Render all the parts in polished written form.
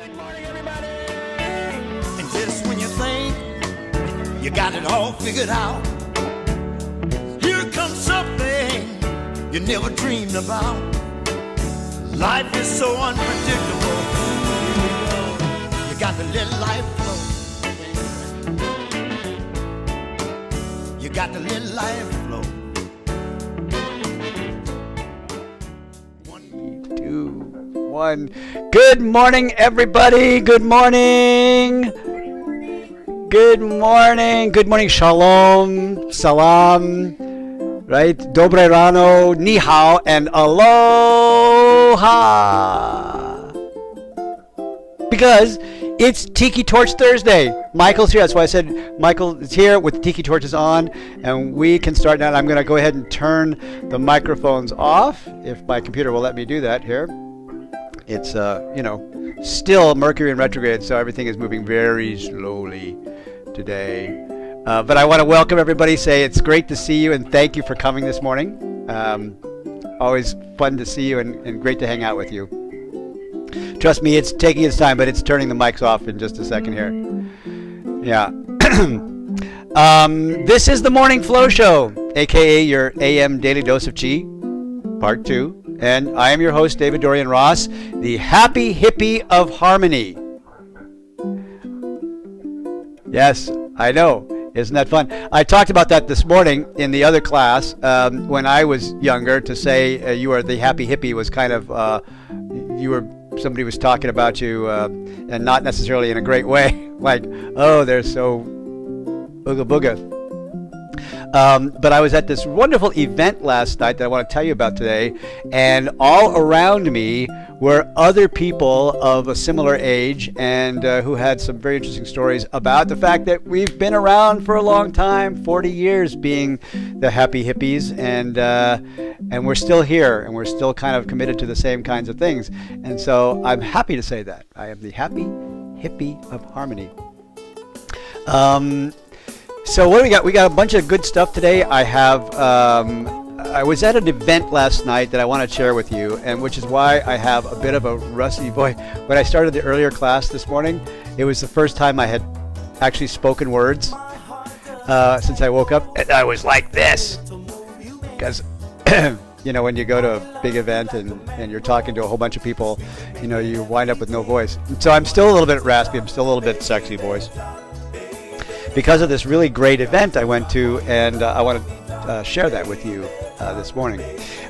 Good morning, everybody. And just when you think you got it all figured out, here comes something you never dreamed about. Life is so unpredictable. You got to let life flow. You got to let life flow. 3, 2, 1. Good morning, everybody. Good morning. Good morning. Good morning. Shalom. Salam. Right? Dobre rano. Ni hao. And aloha. Because it's Tiki Torch Thursday. Michael's here. That's why I said Michael is here with Tiki Torches on. And we can start now. I'm going to go ahead and turn the microphones off, if my computer will let me do that here. It's, still Mercury in retrograde, so everything is moving very slowly today. But I want to welcome everybody, say it's great to see you, and thank you for coming this morning. Always fun to see you and great to hang out with you. Trust me, it's taking its time, but it's turning the mics off in just a second here. Yeah. This is the Morning Flow Show, a.k.a. your AM Daily Dose of Chi, Part 2. And I am your host, David-Dorian Ross, the happy hippie of harmony. Yes, I know. Isn't that fun? I talked about that this morning in the other class. When I was younger, to say you are the happy hippie was kind of, somebody was talking about you, and not necessarily in a great way. Like, oh, they're so ooga booga. But I was at this wonderful event last night that I want to tell you about today, and all around me were other people of a similar age and who had some very interesting stories about the fact that we've been around for a long time, 40 years being the happy hippies, and we're still here, and we're still kind of committed to the same kinds of things. And so I'm happy to say that. I am the happy hippie of harmony. So what do we got? We got a bunch of good stuff today. I was at an event last night that I want to share with you, and which is why I have a bit of a rusty voice. When I started the earlier class this morning, it was the first time I had actually spoken words since I woke up, and I was like this. Because, when you go to a big event and you're talking to a whole bunch of people, you wind up with no voice. So I'm still a little bit raspy. I'm still a little bit sexy voice. Because of this really great event I went to, and I want to share that with you this morning.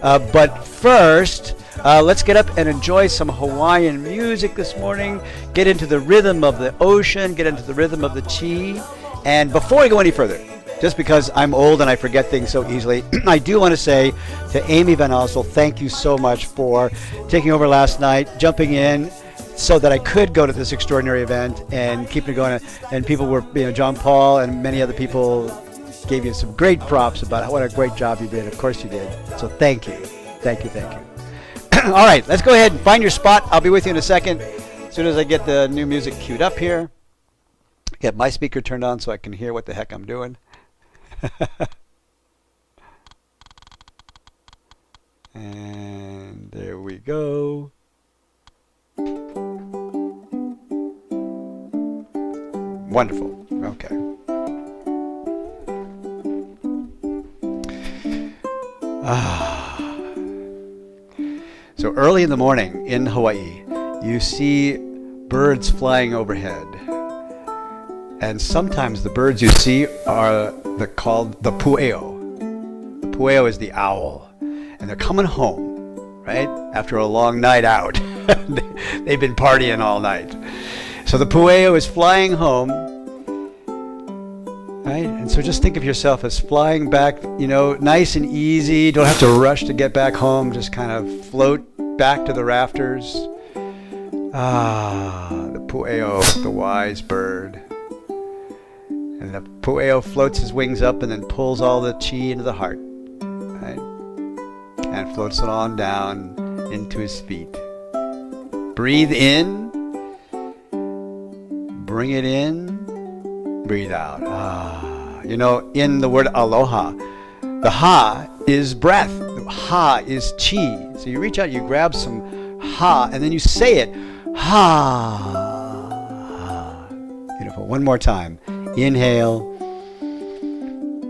But first, let's get up and enjoy some Hawaiian music this morning, get into the rhythm of the ocean, get into the rhythm of the chi. And before I go any further, just because I'm old and I forget things so easily, I do want to say to Amy Van Ossel, thank you so much for taking over last night, jumping in, so that I could go to this extraordinary event and keep it going. And people were, John Paul and many other people gave you some great props about what a great job you did. Of course you did. So thank you. Thank you. All right, let's go ahead and find your spot. I'll be with you in a second. As soon as I get the new music queued up here. Get my speaker turned on so I can hear what the heck I'm doing. And there we go. Wonderful. Okay. So early in the morning in Hawaii, you see birds flying overhead. And sometimes the birds you see are called the pu'eo. The pu'eo is the owl. And they're coming home, right? After a long night out. They've been partying all night. So the pu'eo is flying home, right? And so just think of yourself as flying back, nice and easy. Don't have to rush to get back home. Just kind of float back to the rafters. The pu'eo, the wise bird. And the pu'eo floats his wings up and then pulls all the chi into the heart, right? And floats it on down into his feet. Breathe in. Bring it in. Breathe out. In the word aloha, the ha is breath. The ha is chi. So you reach out, you grab some ha, and then you say it Ha. Beautiful. One more time. Inhale.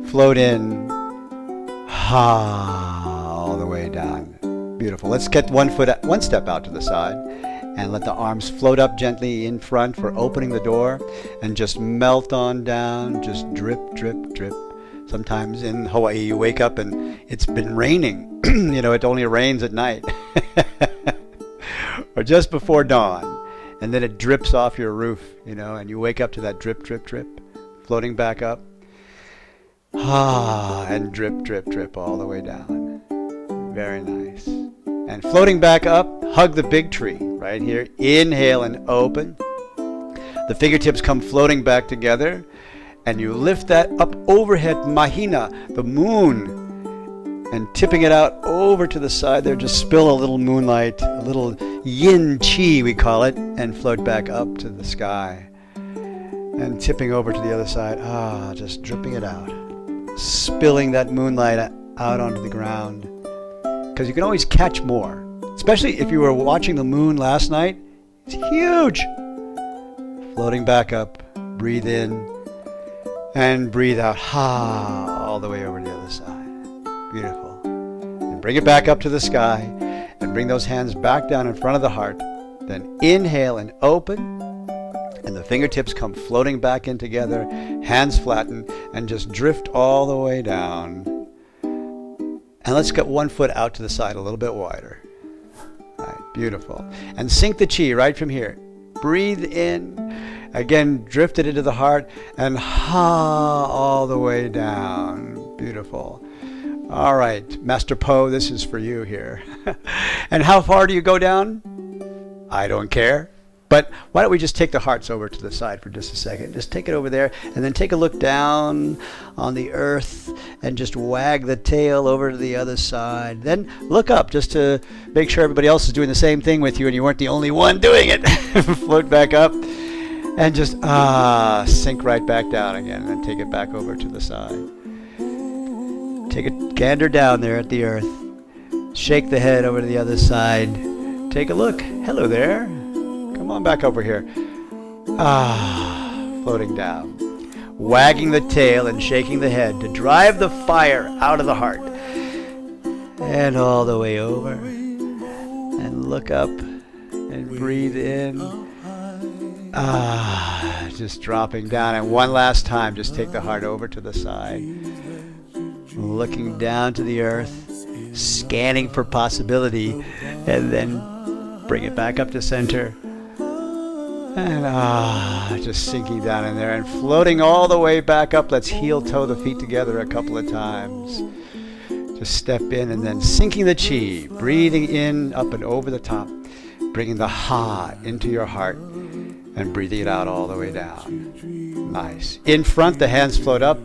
Float in. Ha. All the way down. Beautiful. Let's get one step out to the side and let the arms float up gently in front for opening the door and just melt on down. Just drip, drip, drip. Sometimes in Hawaii you wake up and it's been raining. It only rains at night. Or just before dawn. And then it drips off your roof, and you wake up to that drip, drip, drip, floating back up. And drip, drip, drip all the way down. Very nice. And floating back up, hug the big tree right here. Inhale and open. The fingertips come floating back together. And you lift that up overhead, mahina, the moon. And tipping it out over to the side there, just spill a little moonlight, a little yin chi we call it, and float back up to the sky. And tipping over to the other side, just dripping it out. Spilling that moonlight out onto the ground. Because you can always catch more. Especially if you were watching the moon last night, it's huge. Floating back up, breathe in, and breathe out, all the way over to the other side. Beautiful. And bring it back up to the sky and bring those hands back down in front of the heart. Then inhale and open, and the fingertips come floating back in together, hands flatten, and just drift all the way down. And let's get one foot out to the side a little bit wider. All right, beautiful. And sink the chi right from here. Breathe in. Again, drift it into the heart, and all the way down. Beautiful. All right, Master Po, this is for you here. And how far do you go down? I don't care. But why don't we just take the hearts over to the side for just a second. Just take it over there, and then take a look down on the earth, and just wag the tail over to the other side. Then look up just to make sure everybody else is doing the same thing with you, and you weren't the only one doing it. Float back up. And just sink right back down again, and then take it back over to the side. Take a gander down there at the earth. Shake the head over to the other side. Take a look. Hello there. Come on back over here. Floating down. Wagging the tail and shaking the head to drive the fire out of the heart. And all the way over. And look up and breathe in. Just dropping down. And one last time, just take the heart over to the side. Looking down to the earth, scanning for possibility, and then bring it back up to center. And just sinking down in there and floating all the way back up. Let's heel toe the feet together a couple of times. Just step in and then sinking the chi, breathing in up and over the top, bringing the ha into your heart. And breathing it out all the way down. Nice. In front, the hands float up.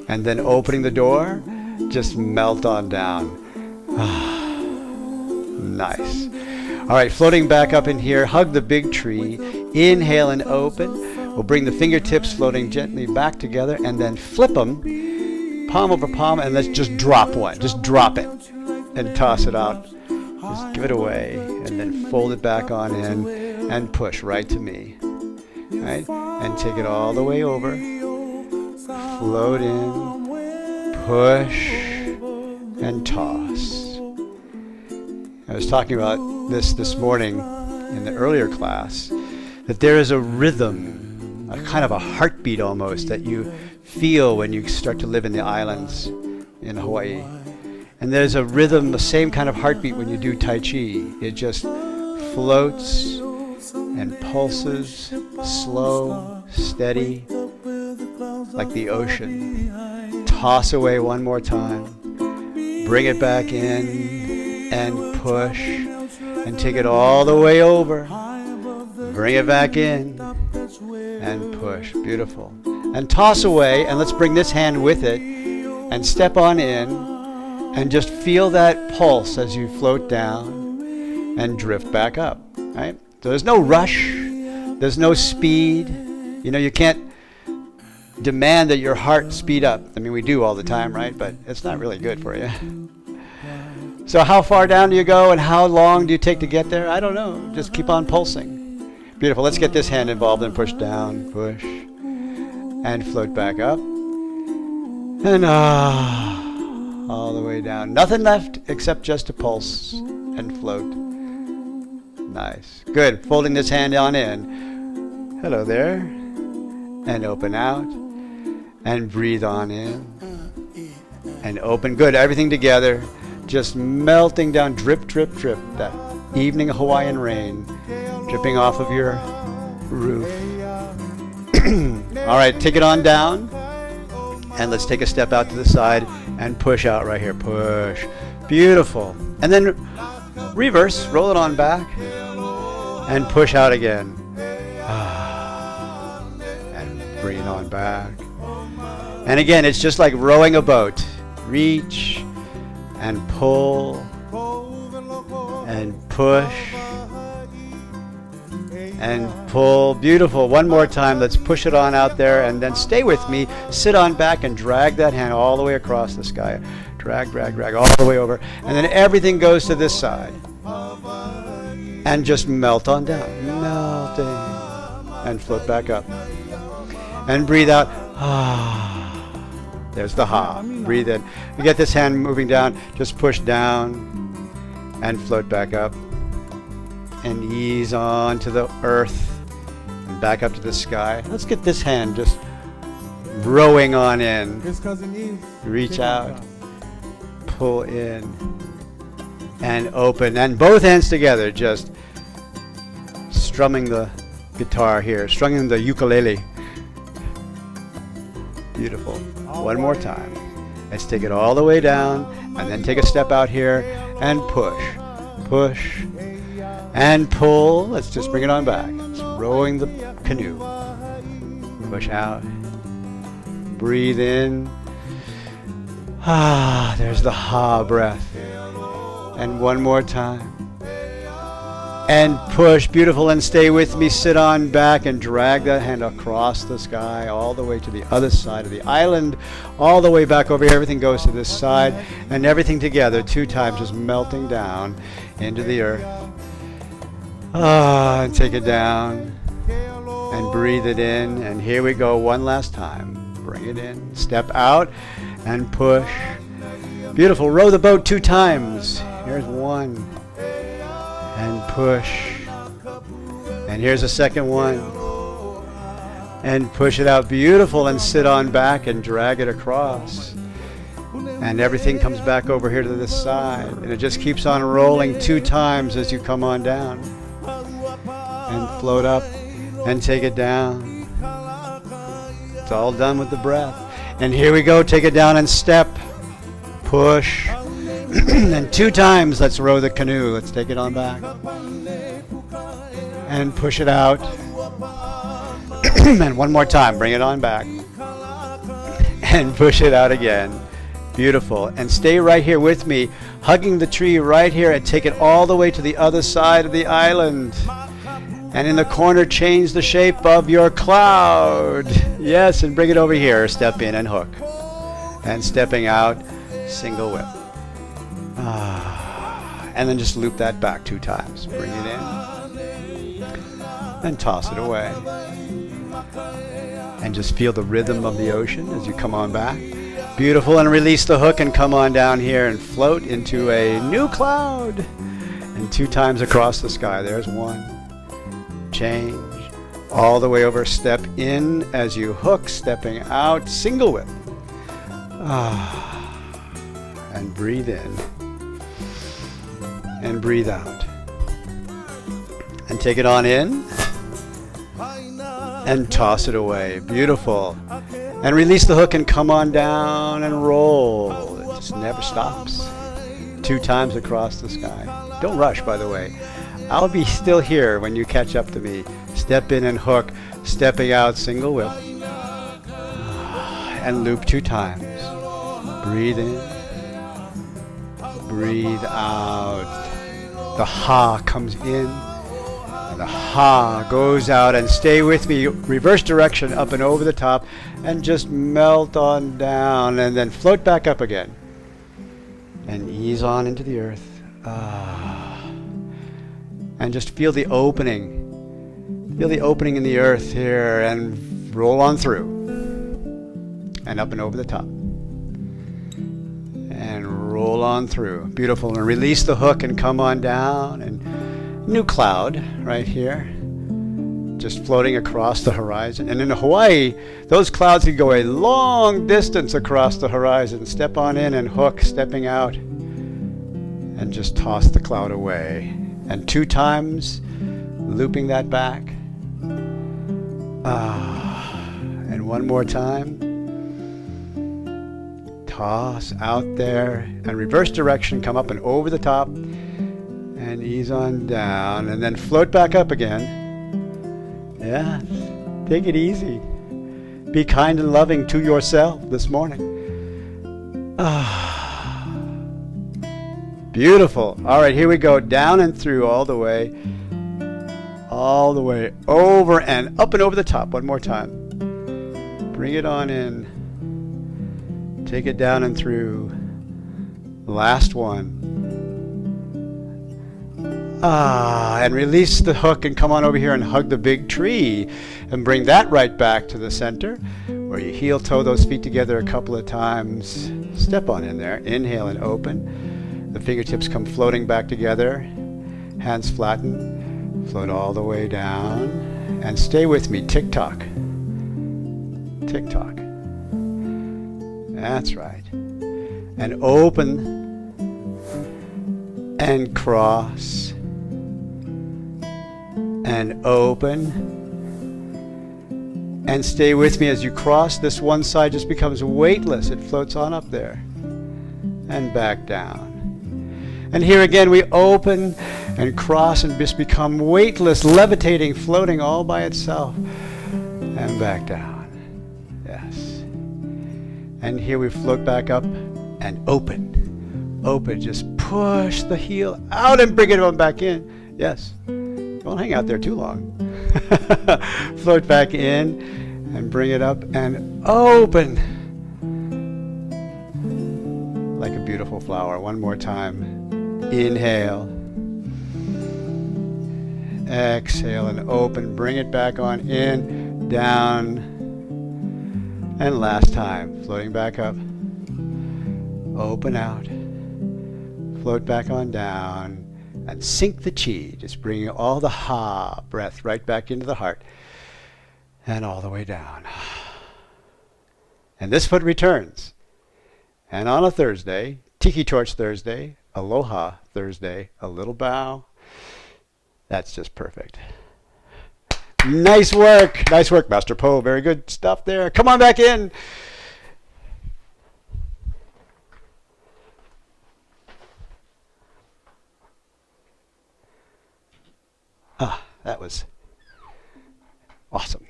And then opening the door, just melt on down. Nice. All right, floating back up in here, hug the big tree. Inhale and open. We'll bring the fingertips floating gently back together and then flip them, palm over palm, and let's just drop one. Just drop it and toss it out. Just give it away and then fold it back on in. And push right to me, right? And take it all the way over. Float in, push, and toss. I was talking about this morning in the earlier class, that there is a rhythm, a kind of a heartbeat almost, that you feel when you start to live in the islands in Hawaii. And there's a rhythm, the same kind of heartbeat when you do Tai Chi. It just floats and pulses, slow, steady, like the ocean. Toss away one more time. Bring it back in and push. And take it all the way over. Bring it back in and push. Beautiful. And toss away, and let's bring this hand with it and step on in and just feel that pulse as you float down and drift back up, right? So there's no rush, there's no speed. You can't demand that your heart speed up. I mean, we do all the time, right? But it's not really good for you. So how far down do you go and how long do you take to get there? I don't know. Just keep on pulsing. Beautiful. Let's get this hand involved and push down, push, and float back up. And all the way down. Nothing left except just to pulse and float. Nice. Good. Folding this hand on in. Hello there. And open out. And breathe on in. And open. Good. Everything together. Just melting down. Drip, drip, drip. That evening Hawaiian rain dripping off of your roof. All right. Take it on down. And let's take a step out to the side and push out right here. Push. Beautiful. And then reverse. Roll it on back. And push out again. And bring it on back. And again, it's just like rowing a boat. Reach and pull and push and pull. Beautiful. One more time. Let's push it on out there and then stay with me. Sit on back and drag that hand all the way across the sky. Drag, drag, drag all the way over. And then everything goes to this side. And just melt on down. Melting. And float back up. And breathe out. There's the ha. Breathe in. You get this hand moving down. Just push down. And float back up. And ease on to the earth. And back up to the sky. Let's get this hand just rowing on in. Reach out. Pull in. And open. And both hands together. Just strumming the guitar here. Strumming the ukulele. Beautiful. One more time. Let's take it all the way down. And then take a step out here. And push. Push. And pull. Let's just bring it on back. It's rowing the canoe. Push out. Breathe in. There's the ha breath. And one more time. And push. Beautiful. And stay with me. Sit on back and drag that hand across the sky all the way to the other side of the island. All the way back over here. Everything goes to this side. And everything together 2 times just melting down into the earth. And take it down. And breathe it in. And here we go one last time. Bring it in. Step out. And push. Beautiful. Row the boat 2 times. Here's 1. And push. And here's a second one. And push it out. Beautiful. And sit on back and drag it across. And everything comes back over here to this side. And it just keeps on rolling 2 times as you come on down. And float up. And take it down. It's all done with the breath. And here we go. Take it down and step. Push. And 2 times, let's row the canoe. Let's take it on back. And push it out. And one more time, bring it on back. And push it out again. Beautiful. And stay right here with me, hugging the tree right here, and take it all the way to the other side of the island. And in the corner, change the shape of your cloud. Yes, and bring it over here. Step in and hook. And stepping out, single whip. And then just loop that back 2 times. Bring it in. And toss it away. And just feel the rhythm of the ocean as you come on back. Beautiful. And release the hook and come on down here and float into a new cloud. And 2 times across the sky. There's 1. Change. All the way over. Step in as you hook. Stepping out. Single whip. And breathe in. And breathe out. And take it on in. And toss it away. Beautiful. And release the hook and come on down and roll. It just never stops. 2 times across the sky. Don't rush, by the way. I'll be still here when you catch up to me. Step in and hook. Stepping out, single whip. And loop 2 times. Breathe in. Breathe out. The ha comes in. And the ha goes out. And stay with me. Reverse direction up and over the top. And just melt on down. And then float back up again. and ease on into the earth. And just feel the opening. Feel the opening in the earth here, and roll on through. And up and over the top. And roll on through. Beautiful. And release the hook and come on down. And new cloud right here. Just floating across the horizon. And in Hawaii, those clouds can go a long distance across the horizon. Step on in and hook, stepping out. And just toss the cloud away. And 2 times, looping that back. And 1 more time. Toss out there. And reverse direction, come up and over the top. And ease on down. And then float back up again. Yeah, take it easy. Be kind and loving to yourself this morning. Beautiful. All right, here we go. Down and through all the way. All the way over and up and over the top. 1 more time. Bring it on in. Take it down and through. Last one. And release the hook and come on over here and hug the big tree and bring that right back to the center where you heel toe those feet together a couple of times. Step on in there. Inhale and open. The fingertips come floating back together. Hands flatten. Float all the way down. And stay with me. Tick tock. Tick tock. That's right. And open and cross. And open. And stay with me as you cross. This one side just becomes weightless. It floats on up there. And back down. And here again we open and cross and just become weightless, levitating, floating all by itself. And back down. Yes. And here we float back up and open. Open. Just push the heel out and bring it on back in. Yes. Don't hang out there too long. Float back in and bring it up and open. Like a beautiful flower. 1 more time. Inhale. Exhale and open. Bring it back on in, down. And last time. Floating back up. Open out. Float back on down. And sink the chi, just bringing all the ha breath right back into the heart and all the way down. And this foot returns. And on a Thursday, Tiki Torch Thursday, Aloha Thursday, a little bow. That's just perfect. Nice work. Nice work, Master Po. Very good stuff there. Come on back in. That was awesome.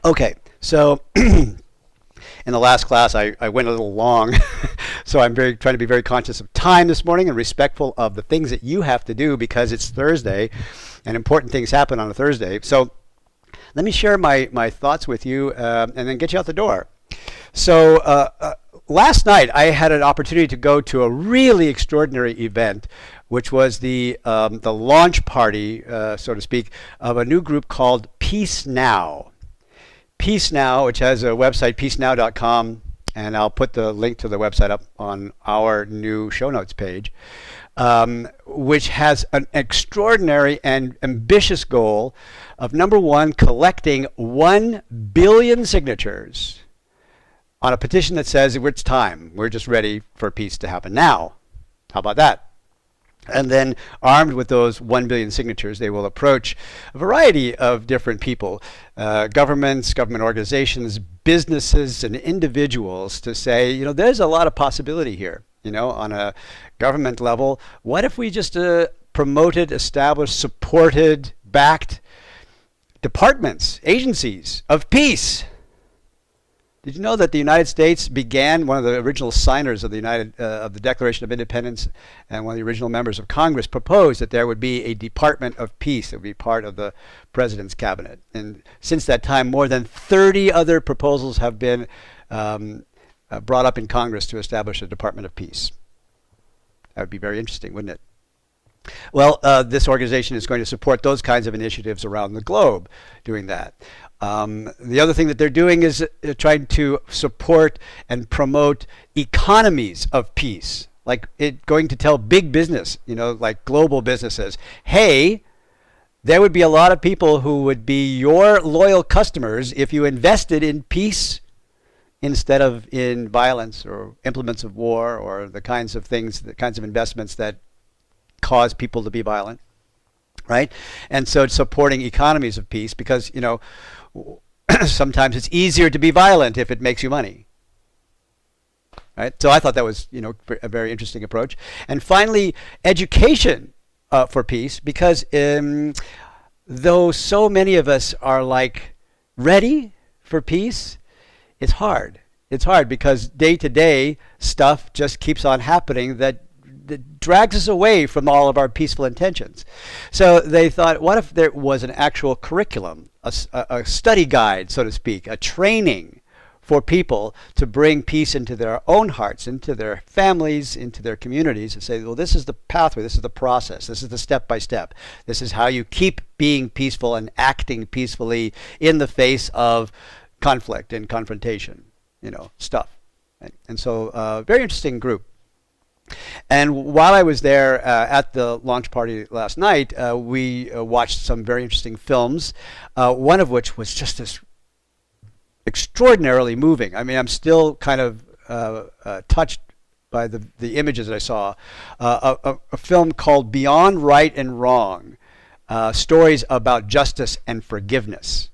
Okay, so in the last class I went a little long, so I'm trying to be very conscious of time this morning and respectful of the things that you have to do because it's Thursday and important things happen on a Thursday. So let me share my thoughts with you and then get you out the door. So last night I had an opportunity to go to a really extraordinary event, which was the launch party, so to speak, of a new group called Peace Now. Peace Now, which has a website, peacenow.com, and I'll put the link to the website up on our new show notes page, which has an extraordinary and ambitious goal of, number one, collecting 1 billion signatures on a petition that says it's time. We're just ready for peace to happen now. How about that? And then armed with those 1 billion signatures, they will approach a variety of different people, governments, government organizations, businesses, and individuals to say, there's a lot of possibility here. On a government level, what if we just promoted, established, supported, backed departments, agencies of peace? Did you know that the United States began, one of the original signers of the Declaration of Independence and one of the original members of Congress proposed that there would be a Department of Peace that would be part of the President's cabinet. And since that time, more than 30 other proposals have been brought up in Congress to establish a Department of Peace. That would be very interesting, wouldn't it? Well, this organization is going to support those kinds of initiatives around the globe doing that. The other thing that they're doing is trying to support and promote economies of peace, like going to tell big business, like global businesses, hey, there would be a lot of people who would be your loyal customers if you invested in peace instead of in violence or implements of war or the kinds of investments that cause people to be violent, right? And so it's supporting economies of peace because, sometimes it's easier to be violent if it makes you money, right? So I thought that was, a very interesting approach. And finally, education for peace, because though so many of us are like ready for peace, it's hard. It's hard because day-to-day stuff just keeps on happening that drags us away from all of our peaceful intentions. So they thought, what if there was an actual curriculum, a study guide, so to speak, a training for people to bring peace into their own hearts, into their families, into their communities, and say, well, this is the pathway, this is the process, this is the step-by-step. This is how you keep being peaceful and acting peacefully in the face of conflict and confrontation, stuff. And so very interesting group. And while I was there at the launch party last night, we watched some very interesting films, one of which was just this extraordinarily moving. I mean, I'm still kind of touched by the images that I saw. A film called Beyond Right and Wrong, stories about justice and forgiveness.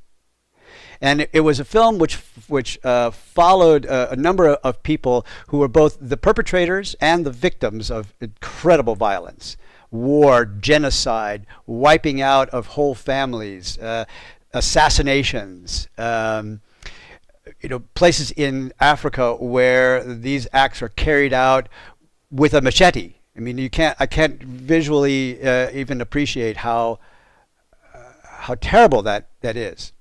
And it was a film which followed a number of people who were both the perpetrators and the victims of incredible violence, war, genocide, wiping out of whole families, assassinations, places in Africa where these acts are carried out with a machete. I mean, I can't visually even appreciate how terrible that is.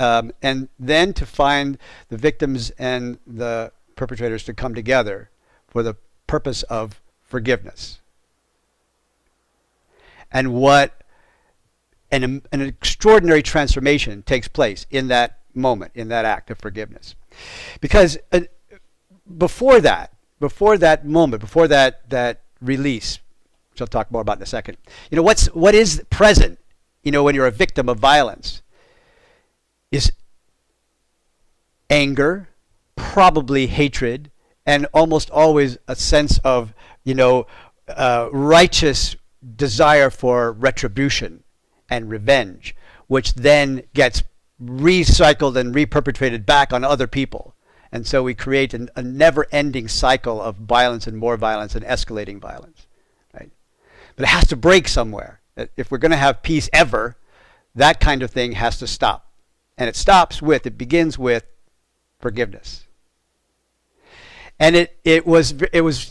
And then to find the victims and the perpetrators to come together for the purpose of forgiveness. And what an extraordinary transformation takes place in that moment, in that act of forgiveness. Because before that moment, before that release, which I'll talk more about in a second, what is present, when you're a victim of violence, is anger, probably hatred, and almost always a sense of, righteous desire for retribution and revenge, which then gets recycled and reperpetrated back on other people. And so we create a never-ending cycle of violence and more violence and escalating violence, right? But it has to break somewhere. If we're going to have peace ever, that kind of thing has to stop. And it begins with forgiveness. And it was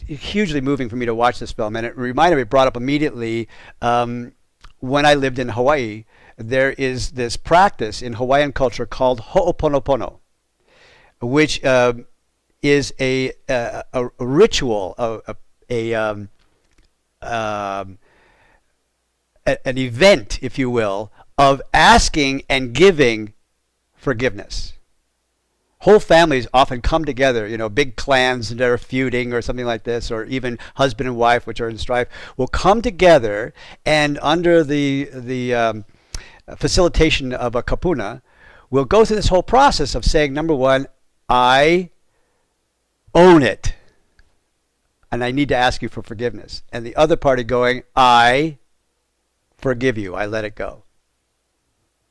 hugely moving for me to watch this film. And it brought up immediately when I lived in Hawaii. There is this practice in Hawaiian culture called ho'oponopono, which is a ritual, an event, if you will, of asking and giving forgiveness. Whole families often come together, big clans that are feuding or something like this, or even husband and wife, which are in strife, will come together and under the facilitation of a kapuna, will go through this whole process of saying, number one, I own it, and I need to ask you for forgiveness. And the other party going, I forgive you, I let it go.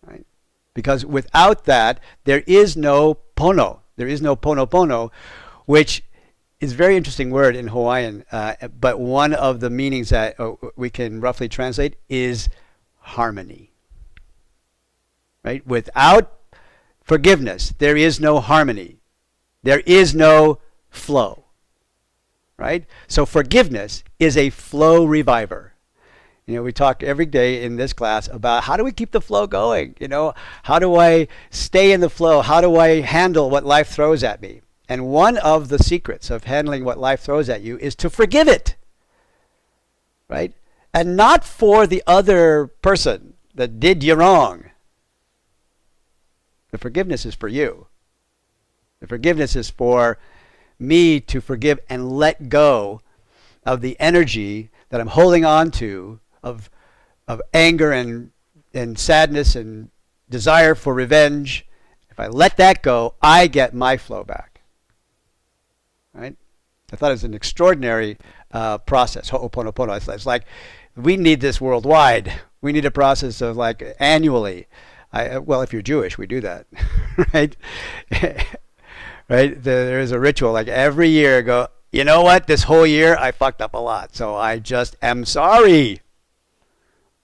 Right? Because without that, there is no pono. There is no pono, which is a very interesting word in Hawaiian, but one of the meanings that we can roughly translate is harmony. Right? Without forgiveness, there is no harmony. There is no flow. Right? So forgiveness is a flow reviver. We talk every day in this class about how do we keep the flow going? How do I stay in the flow? How do I handle what life throws at me? And one of the secrets of handling what life throws at you is to forgive it, right? And not for the other person that did you wrong. The forgiveness is for you. The forgiveness is for me to forgive and let go of the energy that I'm holding on to of anger and sadness and desire for revenge. If I let that go, I get my flow back. Right? I thought it was an extraordinary process. Ho'oponopono. It's like we need this worldwide. We need a process of like annually. Well, if you're Jewish, we do that, right? Right? There is a ritual like every year. Go. You know what? This whole year I fucked up a lot, so I just am sorry.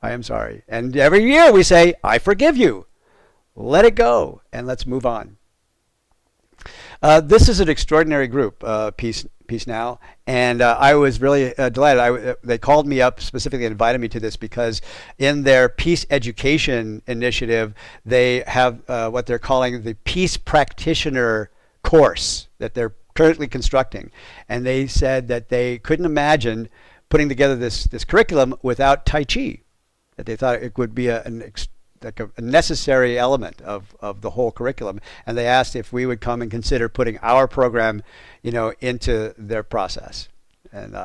I am sorry. And every year we say, I forgive you. Let it go, and let's move on. This is an extraordinary group, Peace Now, and I was really delighted. They called me up specifically and invited me to this because in their peace education initiative, they have what they're calling the Peace Practitioner course that they're currently constructing. And they said that they couldn't imagine putting together this curriculum without Tai Chi, that they thought it would be a necessary element of the whole curriculum, and they asked if we would come and consider putting our program, into their process. And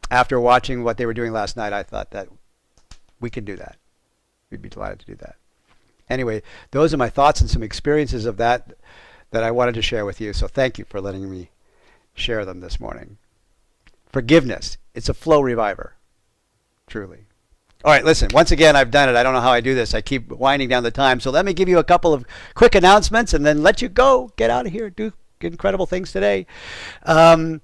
after watching what they were doing last night, I thought that we could do that. We'd be delighted to do that. Anyway, those are my thoughts and some experiences of that I wanted to share with you. So thank you for letting me share them this morning. Forgiveness. It's a flow reviver. Truly. All right, listen, once again, I've done it. I don't know how I do this. I keep winding down the time. So let me give you a couple of quick announcements and then let you go. Get out of here. Do incredible things today. On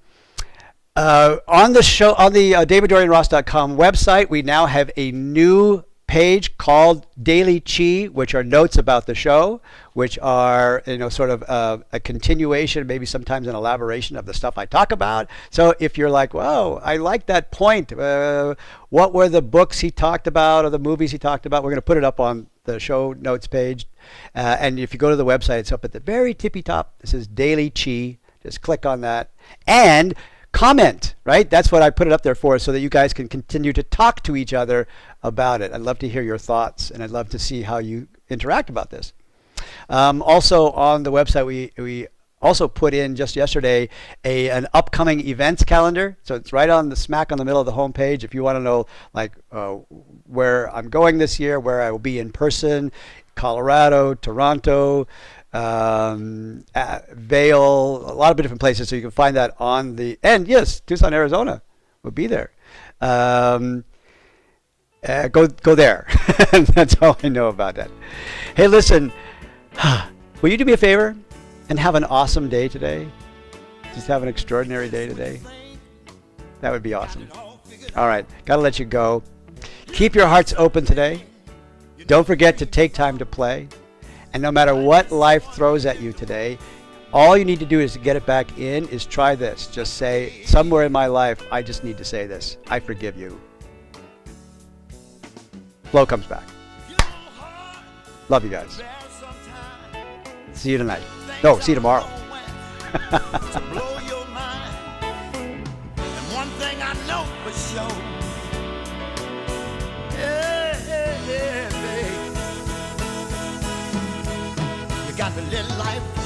the show, on the David-Dorian-Ross.com website, we now have a new page called Daily Chi, which are notes about the show, which are sort of a continuation, maybe sometimes an elaboration of the stuff I talk about. So if you're like, whoa, I like that point, what were the books he talked about or the movies he talked about, we're going to put it up on the show notes page. And if you go to the website, it's up at the very tippy top. It says Daily Chi. Just click on that and comment, right? That's what I put it up there for, so that you guys can continue to talk to each other about it. I'd love to hear your thoughts, and I'd love to see how you interact about this. Also on the website, we also put in just yesterday an upcoming events calendar. So it's right on the smack on the middle of the homepage. If you want to know where I'm going this year, where I will be in person, Colorado, Toronto, Vail, a lot of different places, so you can find that on the and yes, Tucson, Arizona, we'll be there. Go there. That's all I know about that. Hey, listen, will you do me a favor and have an awesome day today? Just have an extraordinary day today. That would be awesome. All right, gotta let you go. Keep your hearts open today. Don't forget to take time to play. And no matter what life throws at you today, all you need to do is to get it back in is try this. Just say, somewhere in my life, I just need to say this. I forgive you. Flow comes back. Love you guys. See you tonight. No, see you tomorrow. To blow your mind. And one thing I know for sure. Yeah, babe. You got to let life